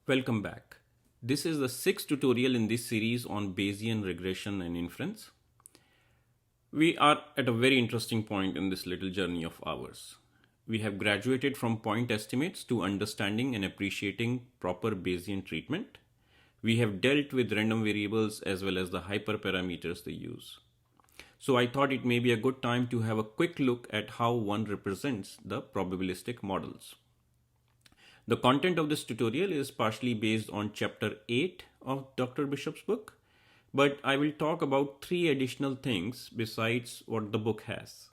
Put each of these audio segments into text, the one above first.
Welcome back. This is the sixth tutorial in this series on Bayesian regression and inference. We are at a very interesting point in this little journey of ours. We have graduated from point estimates to understanding and appreciating proper Bayesian treatment. We have dealt with random variables as well as the hyperparameters they use. So I thought it may be a good time to have a quick look at how one represents the probabilistic models. The content of this tutorial is partially based on chapter 8 of Dr. Bishop's book, but I will talk about 3 additional things besides what the book has.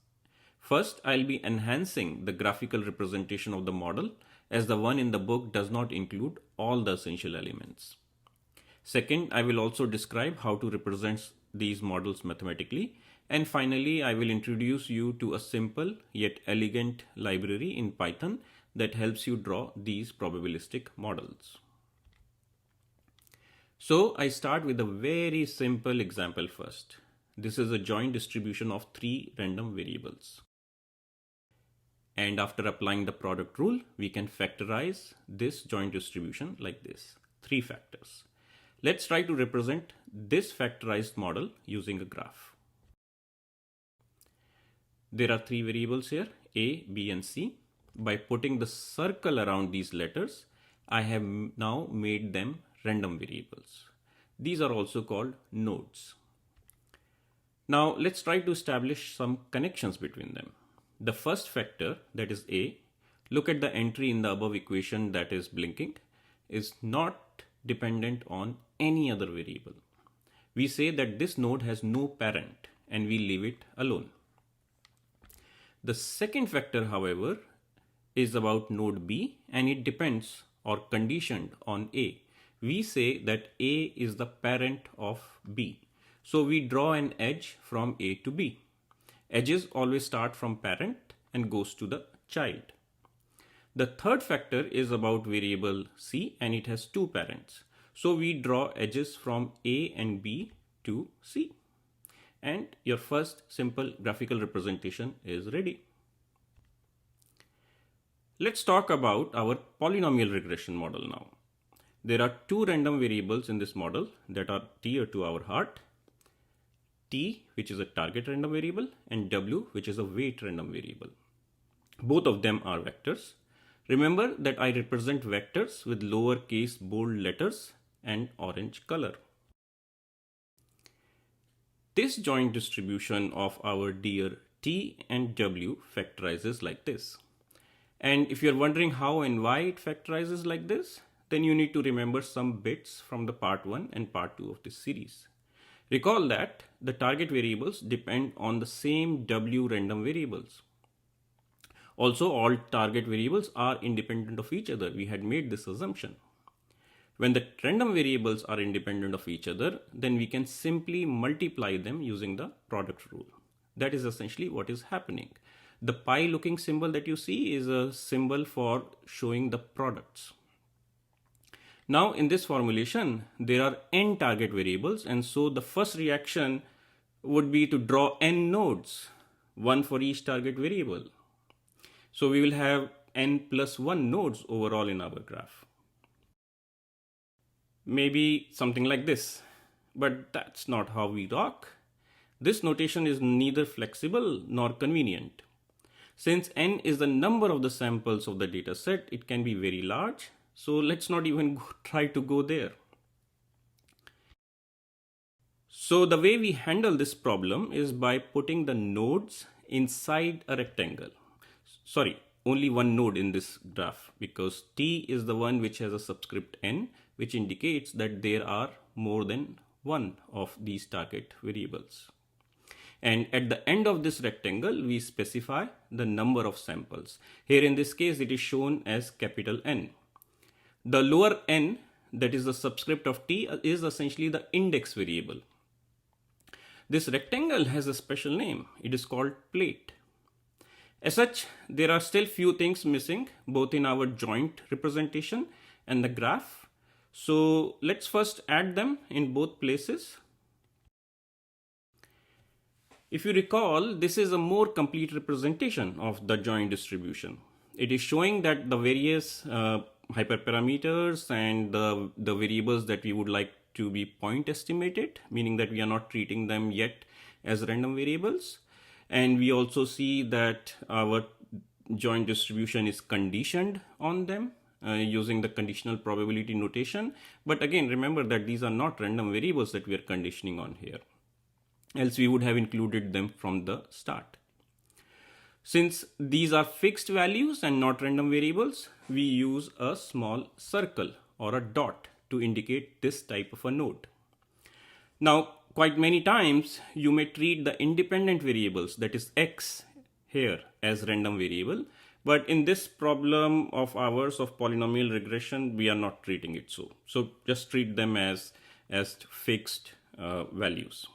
First, I'll be enhancing the graphical representation of the model, as the one in the book does not include all the essential elements. Second, I will also describe how to represent these models mathematically. And finally, I will introduce you to a simple yet elegant library in Python that helps you draw these probabilistic models. So I start with a very simple example first. This is a joint distribution of 3 random variables. And after applying the product rule, we can factorize this joint distribution like this, 3 factors. Let's try to represent this factorized model using a graph. There are 3 variables here, A, B, and C. By putting the circle around these letters, I have now made them random variables. These are also called nodes. Now let's try to establish some connections between them. The first factor, that is A, look at the entry in the above equation that is blinking, is not dependent on any other variable. We say that this node has no parent and we leave it alone. The second factor, however, is about node B and it depends or conditioned on A. We say that A is the parent of B. So we draw an edge from A to B. Edges always start from parent and goes to the child. The third factor is about variable C and it has 2 parents. So we draw edges from A and B to C. And your first simple graphical representation is ready. Let's talk about our polynomial regression model now. There are 2 random variables in this model that are dear to our heart. T, which is a target random variable, and W, which is a weight random variable. Both of them are vectors. Remember that I represent vectors with lowercase bold letters and orange color. This joint distribution of our dear T and W factorizes like this. And if you're wondering how and why it factorizes like this, then you need to remember some bits from the part 1 and part 2 of this series. Recall that the target variables depend on the same W random variables. Also, all target variables are independent of each other. We had made this assumption. When the random variables are independent of each other, then we can simply multiply them using the product rule. That is essentially what is happening. The pi looking symbol that you see is a symbol for showing the products. Now in this formulation, there are n target variables, and so the first reaction would be to draw n nodes, 1 for each target variable. So we will have n plus 1 nodes overall in our graph. Maybe something like this, but that's not how we rock. This notation is neither flexible nor convenient. Since n is the number of the samples of the data set, it can be very large. So let's not even try to go there. So the way we handle this problem is by putting the nodes inside a rectangle. Sorry, only one node in this graph because T is the one which has a subscript n, which indicates that there are more than one of these target variables. And at the end of this rectangle, we specify the number of samples. Here in this case, it is shown as capital N. The lower n, that is the subscript of T, is essentially the index variable. This rectangle has a special name. It is called plate. As such, there are still few things missing, both in our joint representation and the graph. So let's first add them in both places. If you recall, this is a more complete representation of the joint distribution. It is showing that the various hyperparameters and the variables that we would like to be point estimated, meaning that we are not treating them yet as random variables. And we also see that our joint distribution is conditioned on them using the conditional probability notation. But again, remember that these are not random variables that we are conditioning on here, else we would have included them from the start. Since these are fixed values and not random variables, we use a small circle or a dot to indicate this type of a node. Now, quite many times you may treat the independent variables, that is x here, as random variable, but in this problem of ours of polynomial regression, we are not treating it so. So just treat them as fixed values.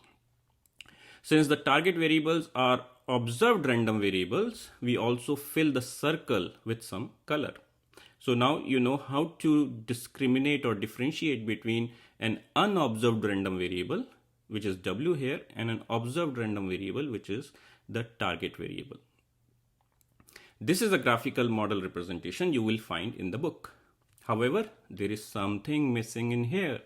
Since the target variables are observed random variables, we also fill the circle with some color. So now you know how to discriminate or differentiate between an unobserved random variable, which is w here, and an observed random variable, which is the target variable. This is a graphical model representation you will find in the book. However, there is something missing in here.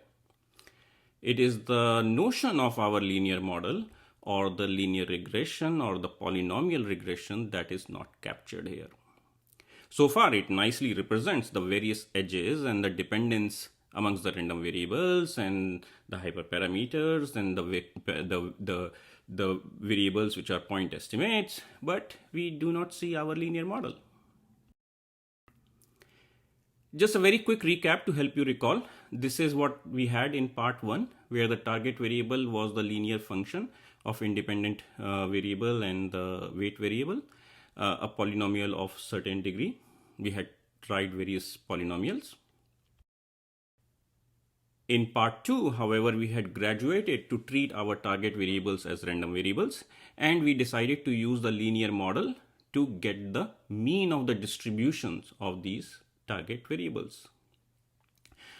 It is the notion of our linear model or the linear regression or the polynomial regression that is not captured here. So far, it nicely represents the various edges and the dependence amongst the random variables and the hyperparameters and the variables which are point estimates, but we do not see our linear model. Just a very quick recap to help you recall. This is what we had in part 1, where the target variable was the linear function of independent variable and the weight variable, a polynomial of certain degree. We had tried various polynomials. In part 2, however, we had graduated to treat our target variables as random variables, and we decided to use the linear model to get the mean of the distributions of these target variables.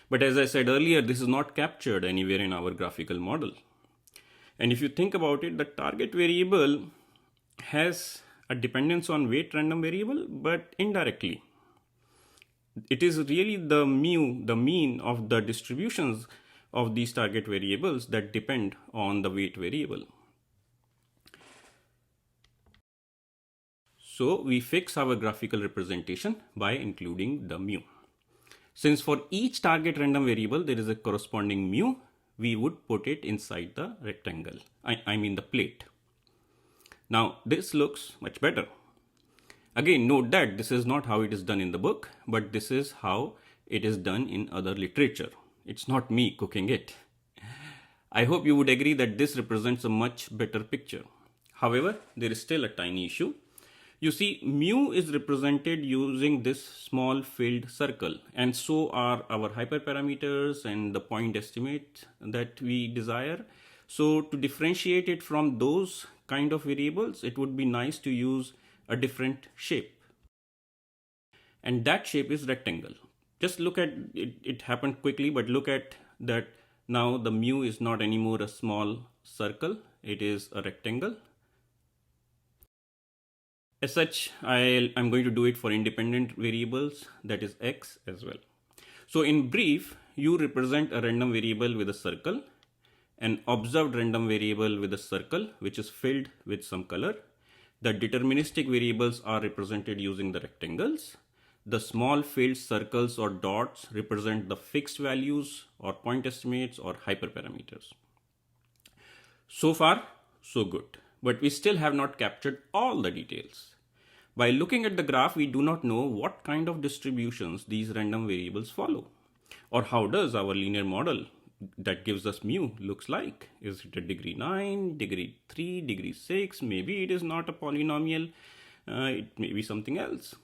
But as I said earlier, this is not captured anywhere in our graphical model. And if you think about it, the target variable has a dependence on weight random variable, but indirectly. It is really the mu, the mean of the distributions of these target variables that depend on the weight variable. So we fix our graphical representation by including the mu. Since for each target random variable there is a corresponding mu, we would put it inside the rectangle, I mean the plate. Now this looks much better. Again, note that this is not how it is done in the book, but this is how it is done in other literature. It's not me cooking it. I hope you would agree that this represents a much better picture. However, there is still a tiny issue. You see, mu is represented using this small filled circle, and so are our hyperparameters and the point estimate that we desire. So to differentiate it from those kind of variables, it would be nice to use a different shape, and that shape is rectangle. Just look at it, it happened quickly, but look at that. Now the mu is not anymore a small circle, it is a rectangle. As such, I'm going to do it for independent variables, that is x as well. So in brief, you represent a random variable with a circle, an observed random variable with a circle which is filled with some color. The deterministic variables are represented using the rectangles. The small filled circles or dots represent the fixed values or point estimates or hyperparameters. So far, so good. But we still have not captured all the details. By looking at the graph, we do not know what kind of distributions these random variables follow. Or how does our linear model that gives us mu looks like. Is it a degree 9, degree 3, degree 6? Maybe it is not a polynomial. It may be something else.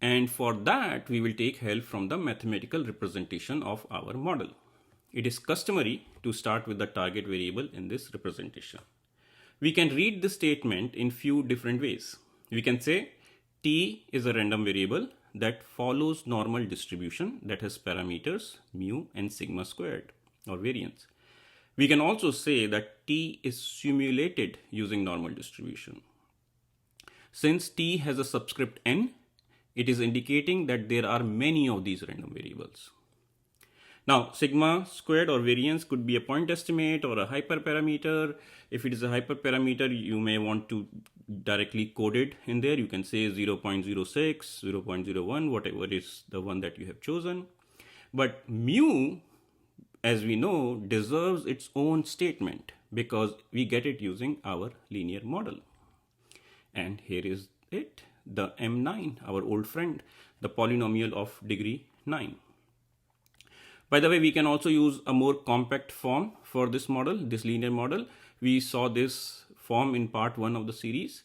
And for that, we will take help from the mathematical representation of our model. It is customary to start with the target variable in this representation. We can read this statement in few different ways. We can say t is a random variable that follows normal distribution that has parameters mu and sigma squared or variance. We can also say that t is simulated using normal distribution. Since t has a subscript n, It is indicating that there are many of these random variables. Now, sigma squared or variance could be a point estimate or a hyperparameter. If it is a hyperparameter, you may want to directly code it in there. You can say 0.06, 0.01, whatever is the one that you have chosen. But mu, as we know, deserves its own statement because we get it using our linear model. And here is it, the M9, our old friend, the polynomial of degree 9. By the way, we can also use a more compact form for this model, this linear model. We saw this form in part 1 of the series.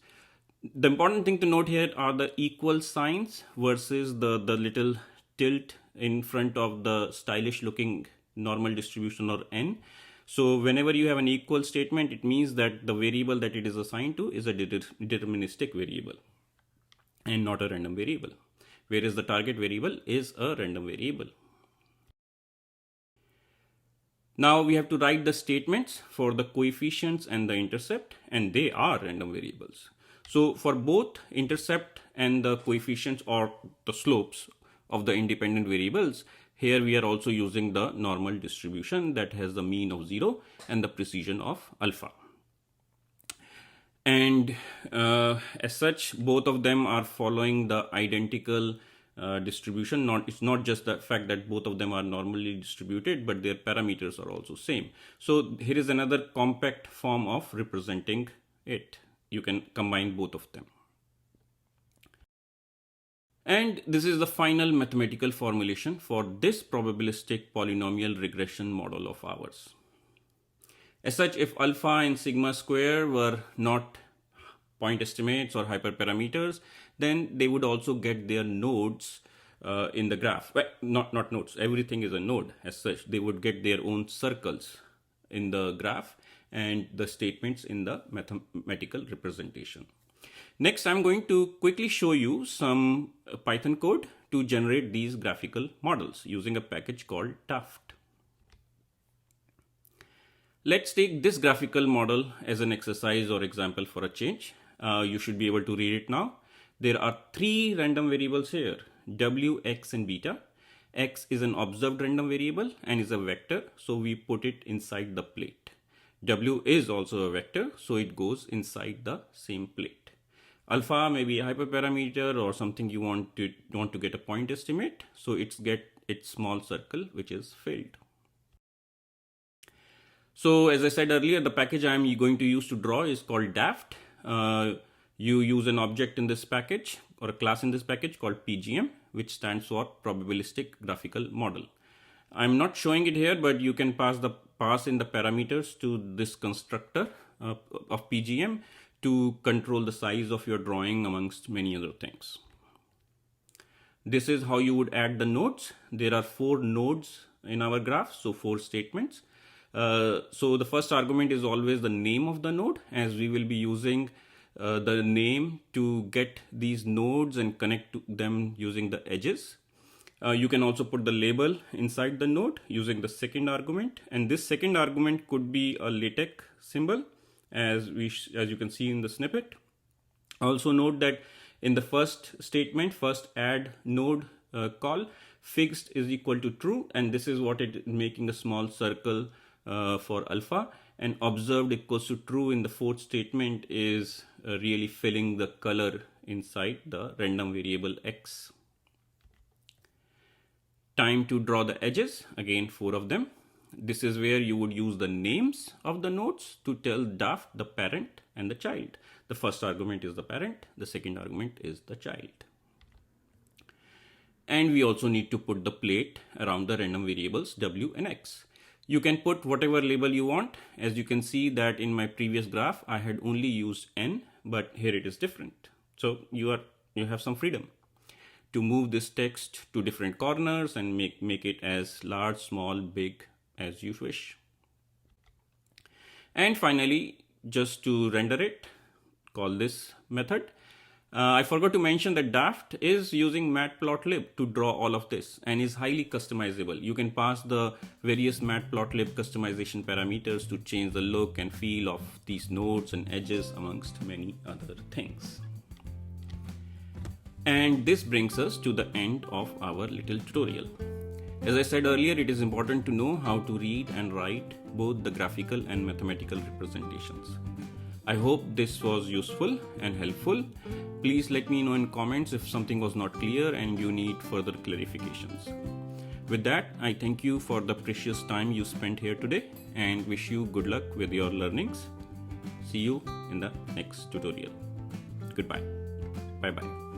The important thing to note here are the equal signs versus the little tilt in front of the stylish looking normal distribution or n. So whenever you have an equal statement, it means that the variable that it is assigned to is a deterministic variable and not a random variable, whereas the target variable is a random variable. Now we have to write the statements for the coefficients and the intercept, and they are random variables. So for both intercept and the coefficients or the slopes of the independent variables, here we are also using the normal distribution that has the mean of 0 and the precision of alpha. And as such, both of them are following the identical distribution. It's not just the fact that both of them are normally distributed, but their parameters are also same. So here is another compact form of representing it. You can combine both of them. And this is the final mathematical formulation for this probabilistic polynomial regression model of ours. As such, if alpha and sigma square were not point estimates or hyperparameters, then they would also get their nodes in the graph. Well, not nodes, everything is a node as such. They would get their own circles in the graph and the statements in the mathematical representation. Next, I'm going to quickly show you some Python code to generate these graphical models using a package called Daft. Let's take this graphical model as an exercise or example for a change. You should be able to read it now. There are 3 random variables here, w, x, and beta. X is an observed random variable and is a vector, so we put it inside the plate. W is also a vector, so it goes inside the same plate. Alpha may be a hyperparameter or something you want to get a point estimate, so get its small circle which is filled. So as I said earlier, the package I'm going to use to draw is called Daft. You use an object in this package or a class in this package called PGM, which stands for Probabilistic Graphical Model. I'm not showing it here, but you can pass in the parameters to this constructor of PGM to control the size of your drawing amongst many other things. This is how you would add the nodes. There are 4 nodes in our graph, so 4 statements. So the first argument is always the name of the node, as we will be using the name to get these nodes and connect to them using the edges. You can also put the label inside the node using the second argument, and this second argument could be a LaTeX symbol as you can see in the snippet. Also note that in the first statement, first add node call, fixed is equal to true, and this is what it is making a small circle for alpha, and observed equals to true in the fourth statement is really filling the color inside the random variable x. Time to draw the edges, again 4 of them. This is where you would use the names of the nodes to tell Daft the parent and the child. The first argument is the parent, the second argument is the child. And we also need to put the plate around the random variables w and x. You can put whatever label you want. As you can see that in my previous graph, I had only used n, but here it is different. So you have some freedom to move this text to different corners and make it as large, small, big as you wish. And finally, just to render it, call this method. I forgot to mention that Daft is using Matplotlib to draw all of this and is highly customizable. You can pass the various Matplotlib customization parameters to change the look and feel of these nodes and edges amongst many other things. And this brings us to the end of our little tutorial. As I said earlier, it is important to know how to read and write both the graphical and mathematical representations. I hope this was useful and helpful. Please let me know in comments if something was not clear and you need further clarifications. With that, I thank you for the precious time you spent here today and wish you good luck with your learnings. See you in the next tutorial. Goodbye. Bye-bye.